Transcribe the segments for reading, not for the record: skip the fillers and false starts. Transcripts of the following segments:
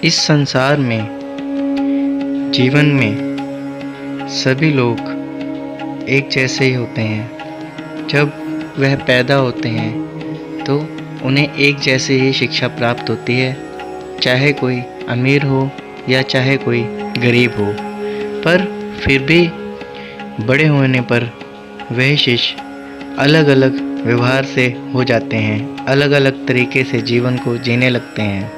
इस संसार में, जीवन में सभी लोग एक जैसे ही होते हैं। जब वह पैदा होते हैं तो उन्हें एक जैसे ही शिक्षा प्राप्त होती है, चाहे कोई अमीर हो या चाहे कोई गरीब हो। पर फिर भी बड़े होने पर वह शिष्य अलग अलग व्यवहार से हो जाते हैं, अलग अलग तरीके से जीवन को जीने लगते हैं।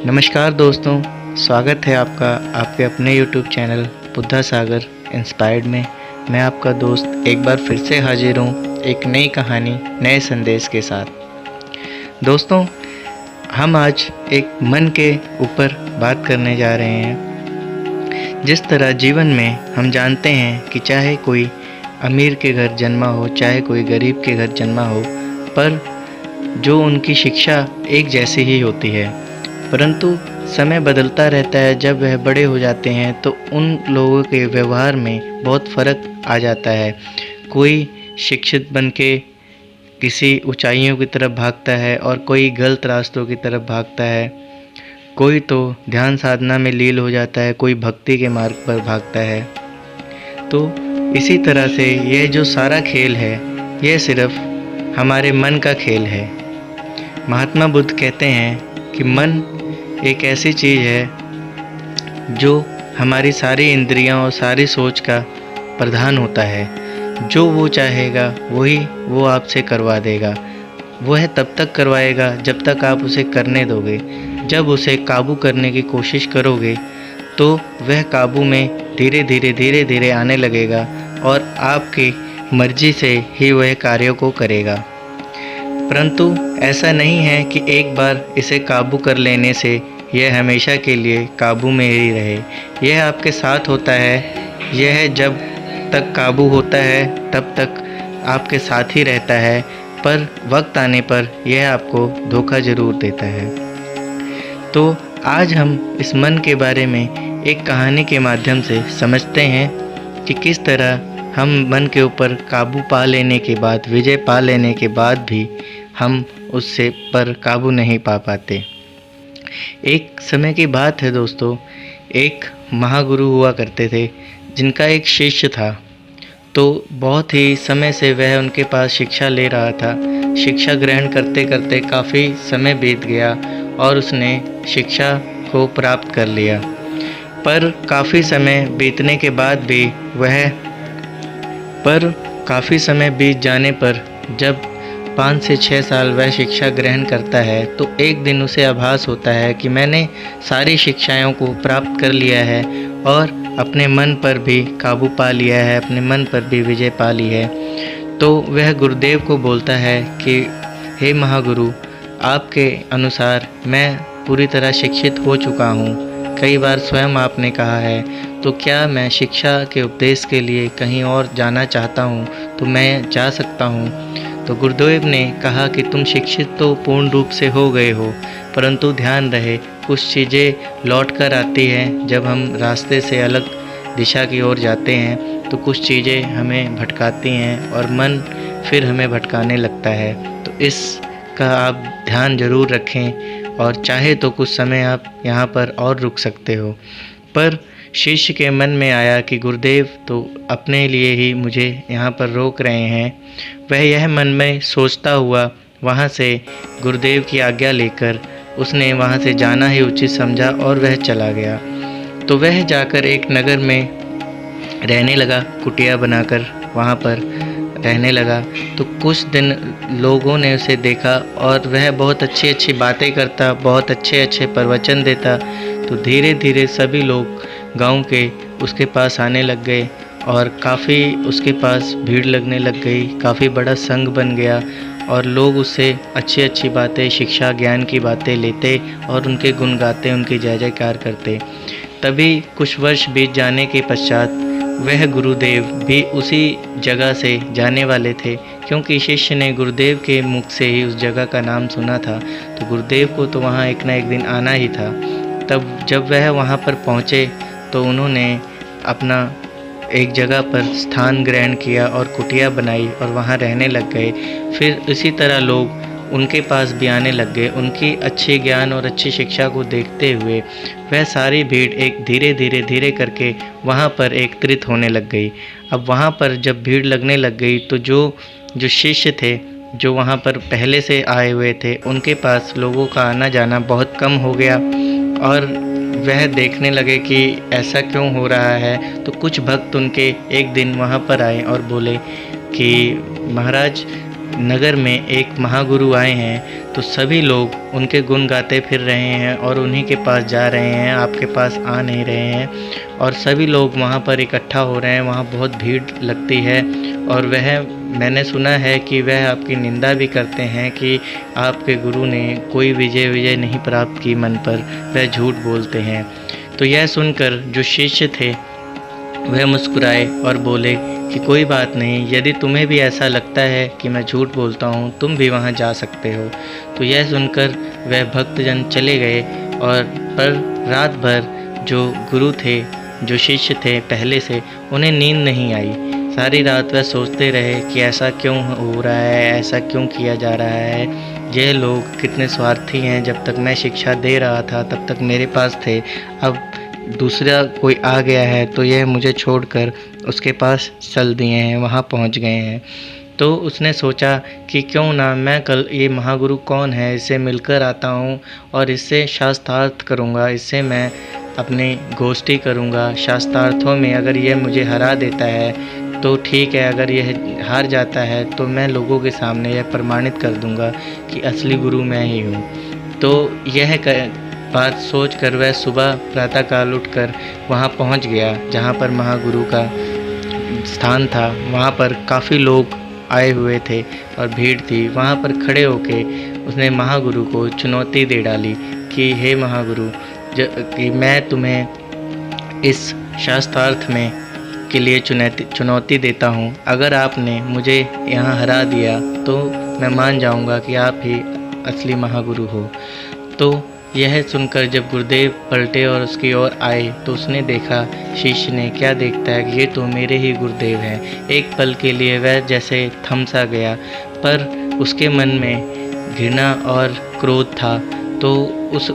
नमस्कार दोस्तों, स्वागत है आपका आपके अपने YouTube चैनल बुद्धा सागर इंस्पायर्ड में। मैं आपका दोस्त एक बार फिर से हाजिर हूँ एक नई कहानी, नए संदेश के साथ। दोस्तों, हम आज एक मन के ऊपर बात करने जा रहे हैं। जिस तरह जीवन में हम जानते हैं कि चाहे कोई अमीर के घर जन्मा हो, चाहे कोई गरीब के घर जन्मा हो, पर जो उनकी शिक्षा एक जैसी ही होती है। परंतु समय बदलता रहता है। जब वह बड़े हो जाते हैं तो उन लोगों के व्यवहार में बहुत फ़र्क आ जाता है। कोई शिक्षित बन के किसी ऊंचाइयों की तरफ भागता है और कोई गलत रास्तों की तरफ भागता है। कोई तो ध्यान साधना में लीन हो जाता है, कोई भक्ति के मार्ग पर भागता है। तो इसी तरह से यह जो सारा खेल है, यह सिर्फ हमारे मन का खेल है। महात्मा बुद्ध कहते हैं कि मन एक ऐसी चीज़ है जो हमारी सारी इंद्रियां और सारी सोच का प्रधान होता है। जो वो चाहेगा वही वो आपसे करवा देगा। वह तब तक करवाएगा जब तक आप उसे करने दोगे। जब उसे काबू करने की कोशिश करोगे तो वह काबू में धीरे धीरे आने लगेगा और आपकी मर्जी से ही वह कार्यों को करेगा। परंतु ऐसा नहीं है कि एक बार इसे काबू कर लेने से यह हमेशा के लिए काबू में ही रहे। यह आपके साथ होता है। यह जब तक काबू होता है तब तक आपके साथ ही रहता है, पर वक्त आने पर यह आपको धोखा ज़रूर देता है। तो आज हम इस मन के बारे में एक कहानी के माध्यम से समझते हैं कि किस तरह हम मन के ऊपर काबू पा लेने के बाद, विजय पा लेने के बाद भी हम उससे पर काबू नहीं पा पाते। एक समय की बात है दोस्तों, एक महागुरु हुआ करते थे जिनका एक शिष्य था। तो बहुत ही समय से वह उनके पास शिक्षा ले रहा था। शिक्षा ग्रहण करते करते काफ़ी समय बीत गया और उसने शिक्षा को प्राप्त कर लिया। पर काफ़ी समय बीतने के बाद भी काफ़ी समय बीत जाने पर जब 5 से 6 साल वह शिक्षा ग्रहण करता है तो एक दिन उसे आभास होता है कि मैंने सारी शिक्षाओं को प्राप्त कर लिया है और अपने मन पर भी काबू पा लिया है, अपने मन पर भी विजय पा ली है। तो वह गुरुदेव को बोलता है कि हे महागुरु, आपके अनुसार मैं पूरी तरह शिक्षित हो चुका हूँ। कई बार स्वयं आपने कहा है, तो क्या मैं शिक्षा के उपदेश के लिए कहीं और जाना चाहता हूँ तो मैं जा सकता हूँ। तो गुरुदेव ने कहा कि तुम शिक्षित तो पूर्ण रूप से हो गए हो, परंतु ध्यान रहे कुछ चीज़ें लौट कर आती हैं। जब हम रास्ते से अलग दिशा की ओर जाते हैं तो कुछ चीज़ें हमें भटकाती हैं और मन फिर हमें भटकाने लगता है। तो इसका आप ध्यान ज़रूर रखें और चाहे तो कुछ समय आप यहाँ पर और रुक सकते हो। पर शिष्य के मन में आया कि गुरुदेव तो अपने लिए ही मुझे यहाँ पर रोक रहे हैं। वह यह मन में सोचता हुआ वहाँ से गुरुदेव की आज्ञा लेकर उसने वहाँ से जाना ही उचित समझा और वह चला गया। तो वह जाकर एक नगर में रहने लगा, कुटिया बनाकर वहाँ पर रहने लगा। तो कुछ दिन लोगों ने उसे देखा और वह बहुत अच्छी बातें करता, बहुत अच्छे प्रवचन देता। तो धीरे धीरे सभी लोग गांव के उसके पास आने लग गए और काफ़ी उसके पास भीड़ लगने लग गई। काफ़ी बड़ा संघ बन गया और लोग उससे अच्छी बातें, शिक्षा ज्ञान की बातें लेते और उनके गुण गाते, उनकी जय जयकार करते। तभी कुछ वर्ष बीत जाने के पश्चात वह गुरुदेव भी उसी जगह से जाने वाले थे, क्योंकि शिष्य ने गुरुदेव के मुख से ही उस जगह का नाम सुना था। तो गुरुदेव को तो वहाँ एक ना एक दिन आना ही था। तब जब वह वहाँ पर पहुँचे तो उन्होंने अपना एक जगह पर स्थान ग्रहण किया और कुटिया बनाई और वहाँ रहने लग गए। फिर इसी तरह लोग उनके पास भी आने लग गए। उनकी अच्छे ज्ञान और अच्छी शिक्षा को देखते हुए वह सारी भीड़ एक धीरे करके वहाँ पर एकत्रित होने लग गई। अब वहाँ पर जब भीड़ लगने लग गई तो जो शिष्य थे, जो वहाँ पर पहले से आए हुए थे, उनके पास लोगों का आना जाना बहुत कम हो गया और वह देखने लगे कि ऐसा क्यों हो रहा है। तो कुछ भक्त उनके एक दिन वहाँ पर आए और बोले कि महाराज, नगर में एक महागुरु आए हैं, तो सभी लोग उनके गुण गाते फिर रहे हैं और उन्हीं के पास जा रहे हैं, आपके पास आ नहीं रहे हैं। और सभी लोग वहाँ पर इकट्ठा हो रहे हैं, वहाँ बहुत भीड़ लगती है और मैंने सुना है कि वह आपकी निंदा भी करते हैं कि आपके गुरु ने कोई विजय नहीं प्राप्त की मन पर, वह झूठ बोलते हैं। तो यह सुनकर जो शिष्य थे वह मुस्कुराए और बोले कि कोई बात नहीं, यदि तुम्हें भी ऐसा लगता है कि मैं झूठ बोलता हूँ, तुम भी वहाँ जा सकते हो। तो यह सुनकर वह भक्तजन चले गए और पर रात भर जो गुरु थे, जो शिष्य थे पहले से, उन्हें नींद नहीं आई। सारी रात वह सोचते रहे कि ऐसा क्यों हो रहा है, ऐसा क्यों किया जा रहा है, ये लोग कितने स्वार्थी हैं। जब तक मैं शिक्षा दे रहा था तब तक मेरे पास थे, अब दूसरा कोई आ गया है तो यह मुझे छोड़कर उसके पास चल दिए हैं, वहाँ पहुँच गए हैं। तो उसने सोचा कि क्यों ना मैं कल, ये महागुरु कौन है, इससे मिलकर आता हूँ और इससे शास्त्रार्थ करूँगा, इससे मैं अपनी गोष्ठी करूँगा। शास्त्रार्थों में अगर यह मुझे हरा देता है तो ठीक है, अगर यह हार जाता है तो मैं लोगों के सामने यह प्रमाणित कर दूँगा कि असली गुरु मैं ही हूँ। तो यह बात सोचकर वह सुबह प्रातःकाल उठकर वहाँ पहुँच गया जहाँ पर महागुरु का स्थान था। वहाँ पर काफ़ी लोग आए हुए थे और भीड़ थी। वहाँ पर खड़े होके उसने महागुरु को चुनौती दे डाली कि हे महागुरु, कि मैं तुम्हें इस शास्त्रार्थ में के लिए चुनौती देता हूँ। अगर आपने मुझे यहाँ हरा दिया तो मैं मान जाऊँगा कि आप ही असली महागुरु हो। तो यह सुनकर जब गुरुदेव पलटे और उसकी ओर आए तो उसने देखा, शिष्य ने क्या देखता है कि ये तो मेरे ही गुरुदेव हैं। एक पल के लिए वह जैसे थम सा गया, पर उसके मन में घृणा और क्रोध था, तो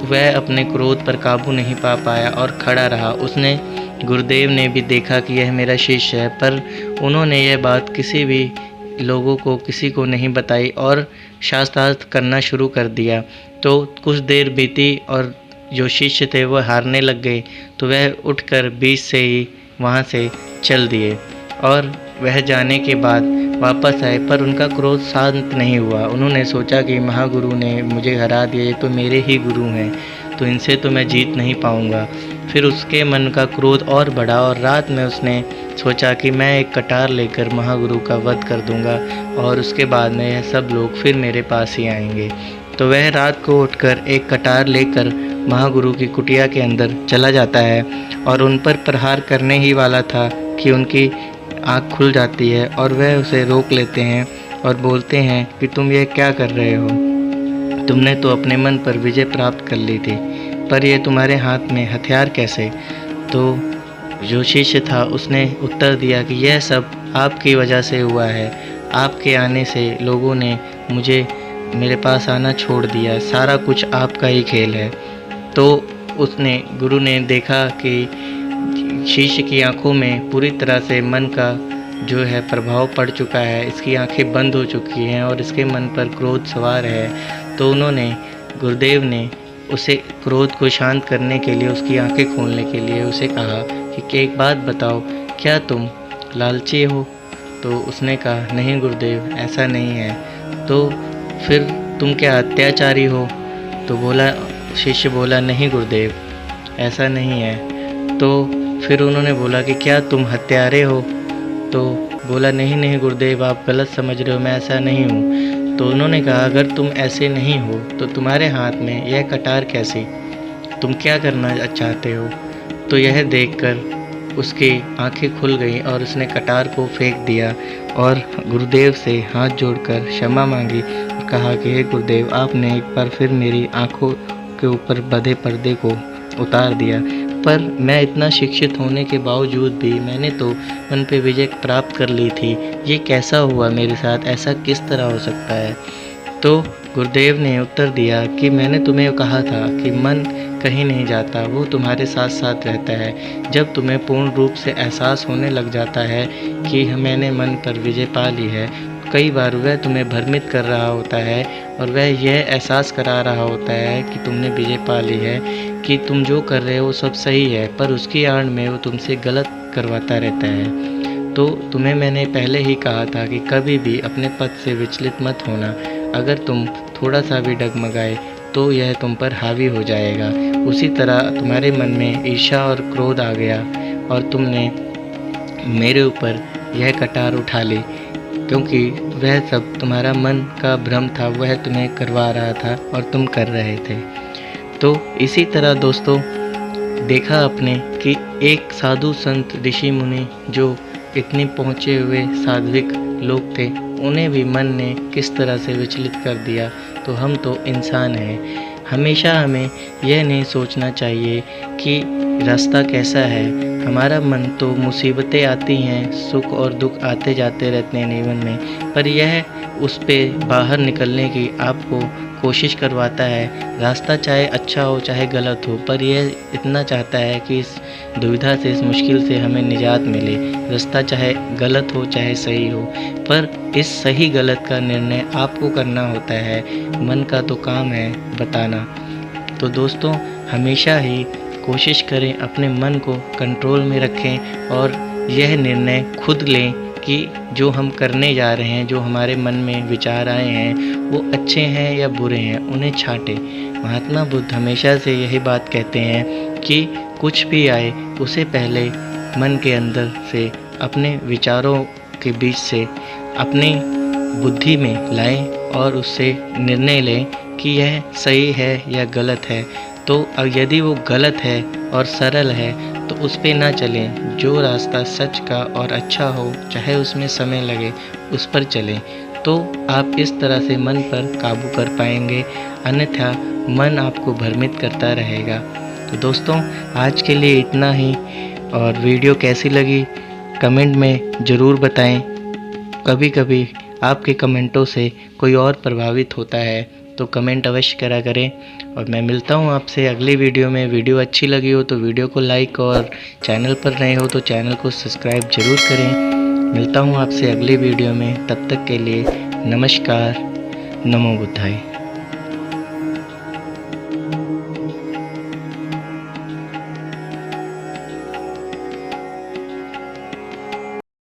वह अपने क्रोध पर काबू नहीं पा पाया और खड़ा रहा। उसने गुरुदेव ने भी देखा कि यह मेरा शिष्य है, पर उन्होंने यह बात किसी को नहीं बताई और शास्त्रार्थ करना शुरू कर दिया। तो कुछ देर बीती और जो शिष्य थे वह हारने लग गए, तो वह उठकर बीच से ही वहाँ से चल दिए और वह जाने के बाद वापस आए, पर उनका क्रोध शांत नहीं हुआ। उन्होंने सोचा कि महागुरु ने मुझे हरा दिया, ये तो मेरे ही गुरु हैं, तो इनसे तो मैं जीत नहीं पाऊँगा। फिर उसके मन का क्रोध और बढ़ा और रात में उसने सोचा कि मैं एक कटार लेकर महागुरु का वध कर दूंगा और उसके बाद में यह सब लोग फिर मेरे पास ही आएंगे। तो वह रात को उठकर एक कटार लेकर महागुरु की कुटिया के अंदर चला जाता है और उन पर प्रहार करने ही वाला था कि उनकी आँख खुल जाती है और वह उसे रोक लेते हैं और बोलते हैं कि तुम यह क्या कर रहे हो, तुमने तो अपने मन पर विजय प्राप्त कर ली थी, पर यह तुम्हारे हाथ में हथियार कैसे। तो जो शिष्य था उसने उत्तर दिया कि यह सब आपकी वजह से हुआ है, आपके आने से लोगों ने मेरे पास आना छोड़ दिया, सारा कुछ आपका ही खेल है। तो गुरु ने देखा कि शिष्य की आंखों में पूरी तरह से मन का जो है प्रभाव पड़ चुका है, इसकी आंखें बंद हो चुकी हैं और इसके मन पर क्रोध सवार है। तो गुरुदेव ने उसे क्रोध को शांत करने के लिए, उसकी आंखें खोलने के लिए उसे कहा कि एक बात बताओ, क्या तुम लालची हो। तो उसने कहा नहीं गुरुदेव, ऐसा नहीं है। तो फिर तुम क्या अत्याचारी हो। तो शिष्य बोला नहीं गुरुदेव, ऐसा नहीं है। तो फिर उन्होंने बोला कि क्या तुम हत्यारे हो। तो बोला नहीं गुरुदेव, आप गलत समझ रहे हो, मैं ऐसा नहीं हूँ। तो उन्होंने कहा अगर तुम ऐसे नहीं हो तो तुम्हारे हाथ में यह कटार कैसी, तुम क्या करना चाहते हो। तो यह देखकर उसकी आंखें खुल गईं और उसने कटार को फेंक दिया और गुरुदेव से हाथ जोड़कर क्षमा मांगी और कहा कि हे गुरुदेव, आपने एक बार फिर मेरी आंखों के ऊपर बंधे पर्दे को उतार दिया, पर मैं इतना शिक्षित होने के बावजूद भी मैंने तो मन पे विजय प्राप्त कर ली थी। ये कैसा हुआ मेरे साथ, ऐसा किस तरह हो सकता है। तो गुरुदेव ने उत्तर दिया कि मैंने तुम्हें कहा था कि मन कहीं नहीं जाता, वो तुम्हारे साथ साथ रहता है। जब तुम्हें पूर्ण रूप से एहसास होने लग जाता है कि मैंने मन पर विजय पा ली है, कई बार वह तुम्हें भ्रमित कर रहा होता है और वह यह एहसास करा रहा होता है कि तुमने विजय पा ली है, कि तुम जो कर रहे हो वो सब सही है, पर उसकी आड़ में वो तुमसे गलत करवाता रहता है। तो तुम्हें मैंने पहले ही कहा था कि कभी भी अपने पद से विचलित मत होना। अगर तुम थोड़ा सा भी डगमगाए तो यह तुम पर हावी हो जाएगा। उसी तरह तुम्हारे मन में ईर्ष्या और क्रोध आ गया और तुमने मेरे ऊपर यह कटार उठा ली, क्योंकि वह सब तुम्हारा मन का भ्रम था, वह तुम्हें करवा रहा था और तुम कर रहे थे। तो इसी तरह दोस्तों देखा आपने कि एक साधु संत ऋषि मुनि जो इतने पहुँचे हुए सात्विक लोग थे, उन्हें भी मन ने किस तरह से विचलित कर दिया। तो हम तो इंसान हैं, हमेशा हमें यह नहीं सोचना चाहिए कि रास्ता कैसा है। हमारा मन तो मुसीबतें आती हैं, सुख और दुख आते जाते रहते हैं जीवन में, पर यह उस पे बाहर निकलने की आपको कोशिश करवाता है। रास्ता चाहे अच्छा हो चाहे गलत हो, पर यह इतना चाहता है कि इस दुविधा से, इस मुश्किल से हमें निजात मिले। रास्ता चाहे गलत हो चाहे सही हो, पर इस सही गलत का निर्णय आपको करना होता है। मन का तो काम है बताना। तो दोस्तों हमेशा ही कोशिश करें अपने मन को कंट्रोल में रखें और यह निर्णय खुद लें कि जो हम करने जा रहे हैं, जो हमारे मन में विचार आए हैं, वो अच्छे हैं या बुरे हैं, उन्हें छांटें। महात्मा बुद्ध हमेशा से यही बात कहते हैं कि कुछ भी आए उसे पहले मन के अंदर से, अपने विचारों के बीच से अपनी बुद्धि में लाएं और उससे निर्णय लें कि यह सही है या गलत है। तो यदि वो गलत है और सरल है तो उस पे ना चलें। जो रास्ता सच का और अच्छा हो, चाहे उसमें समय लगे, उस पर चलें। तो आप इस तरह से मन पर काबू कर पाएंगे, अन्यथा मन आपको भ्रमित करता रहेगा। तो दोस्तों आज के लिए इतना ही, और वीडियो कैसी लगी कमेंट में ज़रूर बताएं। कभी कभी आपके कमेंटों से कोई और प्रभावित होता है, तो कमेंट अवश्य करा करें। और मैं मिलता हूँ आपसे अगली वीडियो में। वीडियो अच्छी लगी हो तो वीडियो को लाइक, और चैनल पर नए हो तो चैनल को सब्सक्राइब ज़रूर करें। मिलता हूँ आपसे अगली वीडियो में, तब तक के लिए नमस्कार। नमो बुद्धाय।